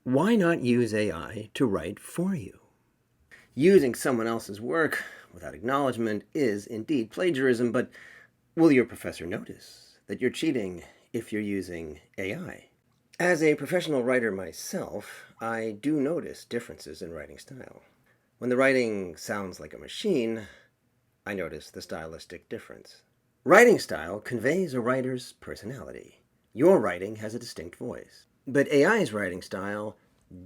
Why not use AI to write for you? Using someone else's work without acknowledgement is indeed plagiarism, but will your professor notice that you're cheating if you're using AI? As a professional writer myself, I do notice differences in writing style. When the writing sounds like a machine, I notice the stylistic difference. Writing style conveys a writer's personality. Your writing has a distinct voice, but AI's writing style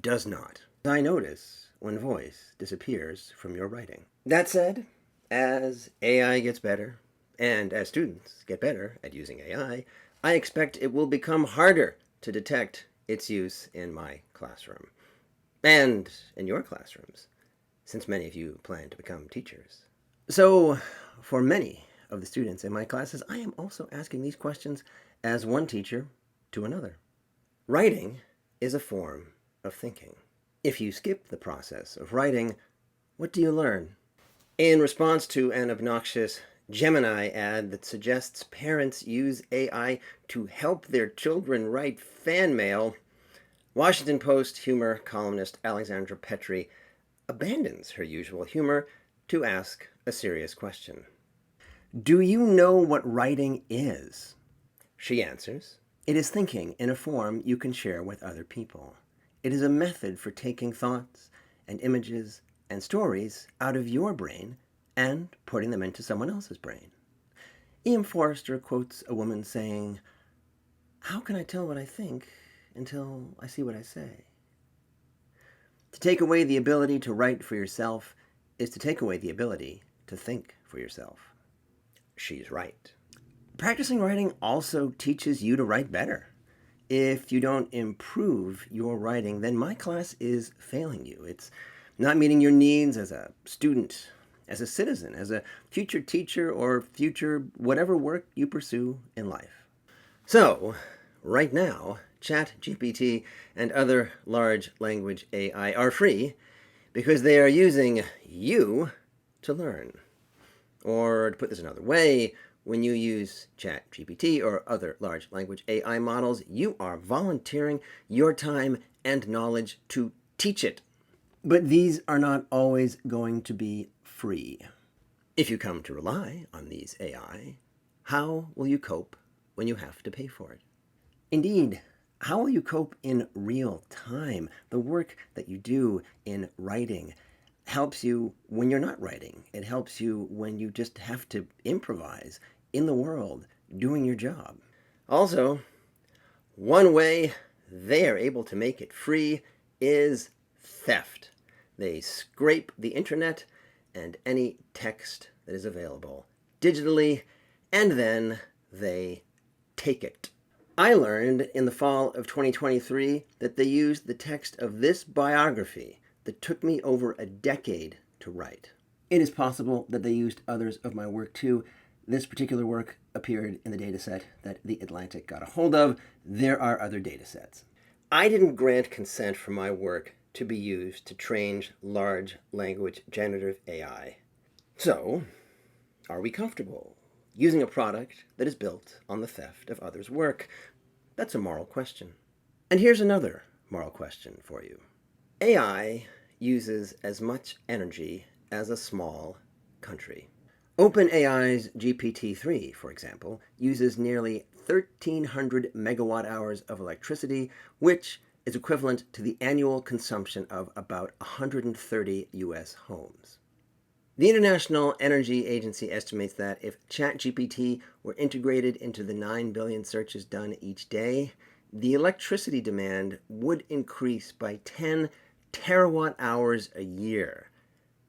does not. I notice when voice disappears from your writing. That said, as AI gets better, and as students get better at using AI, I expect it will become harder to detect its use in my classroom and in your classrooms, since many of you plan to become teachers. So, for many of the students in my classes, I am also asking these questions as one teacher to another. Writing is a form of thinking. If you skip the process of writing, what do you learn? In response to an obnoxious Gemini ad that suggests parents use AI to help their children write fan mail, Washington Post humor columnist Alexandra Petri abandons her usual humor to ask a serious question. Do you know what writing is? She answers, it is thinking in a form you can share with other people. It is a method for taking thoughts and images and stories out of your brain and putting them into someone else's brain. E.M. Forster quotes a woman saying, how can I tell what I think until I see what I say? To take away the ability to write for yourself is to take away the ability to think for yourself. She's right. Practicing writing also teaches you to write better. If you don't improve your writing, then my class is failing you. It's not meeting your needs as a student, as a citizen, as a future teacher, or future whatever work you pursue in life. So, right now, ChatGPT and other large language AI are free because they are using you to learn. Or to put this another way, when you use ChatGPT or other large language AI models, you are volunteering your time and knowledge to teach it. But these are not always going to be free. If you come to rely on these AI, how will you cope when you have to pay for it? Indeed, how will you cope in real time? The work that you do in writing helps you when you're not writing. It helps you when you just have to improvise in the world, doing your job. Also, one way they are able to make it free is theft. They scrape the internet and any text that is available digitally, and then they take it. I learned in the fall of 2023 that they used the text of this biography that took me over a decade to write. It is possible that they used others of my work too. This particular work appeared in the dataset that The Atlantic got a hold of. There are other datasets. I didn't grant consent for my work to be used to train large language generative AI. So, are we comfortable using a product that is built on the theft of others' work? That's a moral question. And here's another moral question for you. AI uses as much energy as a small country. OpenAI's GPT-3, for example, uses nearly 1,300 megawatt hours of electricity, which is equivalent to the annual consumption of about 130 U.S. homes. The International Energy Agency estimates that if ChatGPT were integrated into the 9 billion searches done each day, the electricity demand would increase by 10 terawatt hours a year.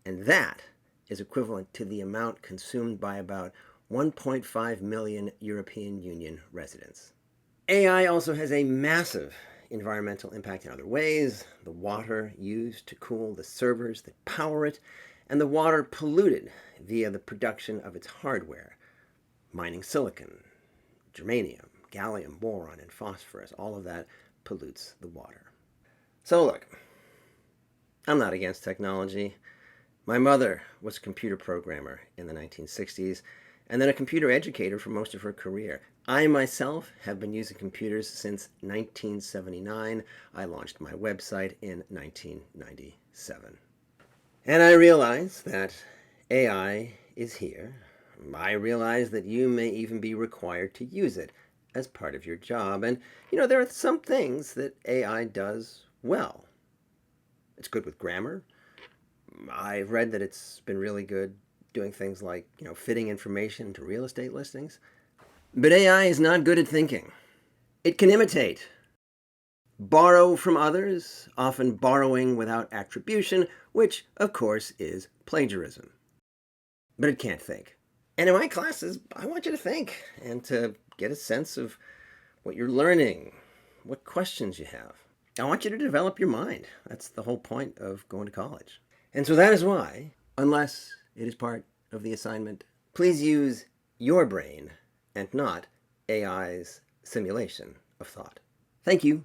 And that is equivalent to the amount consumed by about 1.5 million European Union residents. AI also has a massive environmental impact in other ways. The water used to cool the servers that power it, and the water polluted via the production of its hardware, mining silicon, germanium, gallium, boron, and phosphorus. All of that pollutes the water. So look, I'm not against technology. My mother was a computer programmer in the 1960s, and then a computer educator for most of her career. I myself have been using computers since 1979. I launched my website in 1997. And I realize that AI is here. I realize that you may even be required to use it as part of your job. And, there are some things that AI does well. It's good with grammar. I've read that it's been really good doing things like, fitting information to real estate listings. But AI is not good at thinking. It can imitate, borrow from others, often borrowing without attribution, which, of course, is plagiarism. But it can't think. And in my classes, I want you to think and to get a sense of what you're learning, what questions you have. I want you to develop your mind. That's the whole point of going to college. And so that is why, unless it is part of the assignment, please use your brain and not AI's simulation of thought. Thank you.